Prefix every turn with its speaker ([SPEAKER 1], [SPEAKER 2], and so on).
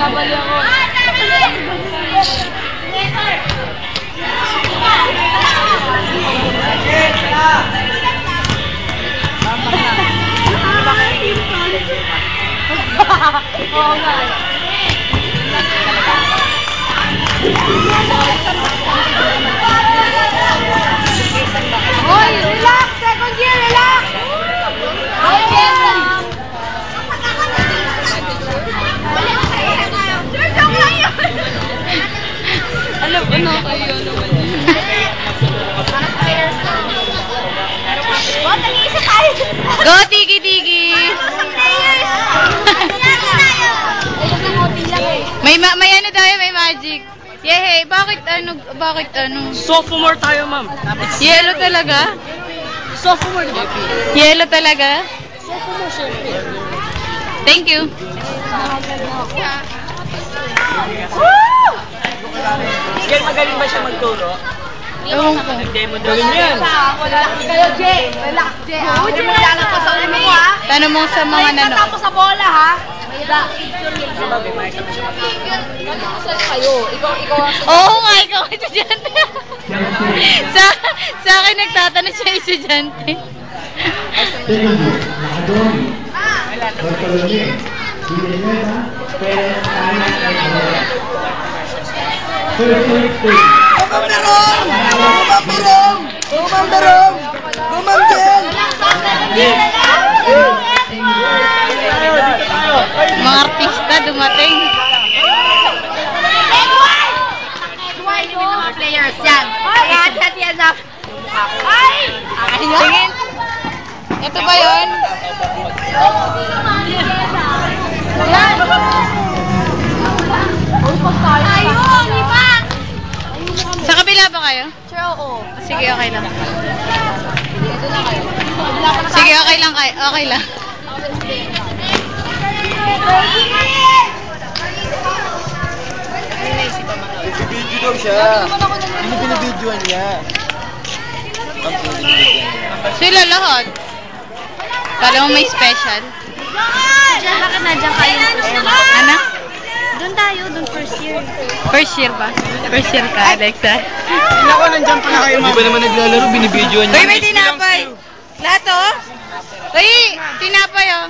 [SPEAKER 1] Nagkamali ako. Oo nga. Hoy, relax! Second year, relax! Alam ko na kayo naman. Go, Tiki-Tiki! May ano tayo, may magic. Yehey, bakit ano?
[SPEAKER 2] Sophomore tayo, ma'am.
[SPEAKER 1] Yellow talaga?
[SPEAKER 2] Sophomore, diba?
[SPEAKER 1] Yellow talaga?
[SPEAKER 2] Sophomore, syempre.
[SPEAKER 1] Thank you.
[SPEAKER 2] Woo! Jay, magaling ba siya magturo?
[SPEAKER 1] Ewan ko.
[SPEAKER 2] Nag-demo daw yan.
[SPEAKER 3] Kayo, Jay. Relax, Jay. Huwag mo lang ako sa ulo mo, ha?
[SPEAKER 1] Tanong mo sa mga nanonood.
[SPEAKER 3] Tapos sa bola, ha?
[SPEAKER 2] Diba, may mic naman siya magturo.
[SPEAKER 3] Kayo. Ikaw ang...
[SPEAKER 1] Oo nga, ikaw ang estudyante. sa akin nagtatanong siya estudyante. Mga artista dumating.
[SPEAKER 3] Mga players yan. Hati-hati yan na. Ay!
[SPEAKER 1] Tingin. Ito ba yun?
[SPEAKER 3] Yan! Ayun! Iba!
[SPEAKER 1] Sa kabila ba kayo?
[SPEAKER 3] Sure, oo.
[SPEAKER 1] Sige, okay lang.
[SPEAKER 3] Dito na kayo.
[SPEAKER 1] Sige, okay lang kayo. Okay lang.
[SPEAKER 4] Video daw siya. Hindi binibidyoan niya.
[SPEAKER 1] Sila lahat. Kala mo may special?
[SPEAKER 3] Diyan, bakit nandiyan kayo?
[SPEAKER 1] Ano?
[SPEAKER 3] Doon tayo, doon first year.
[SPEAKER 1] First year ba? First year ka, Alexa.
[SPEAKER 4] Hindi ako nandiyan pala kayo. Hindi ba naman naglalaro, binibidyoan niya.
[SPEAKER 1] Uy, may tinapay. Lahat oh? Uy, tinapay oh.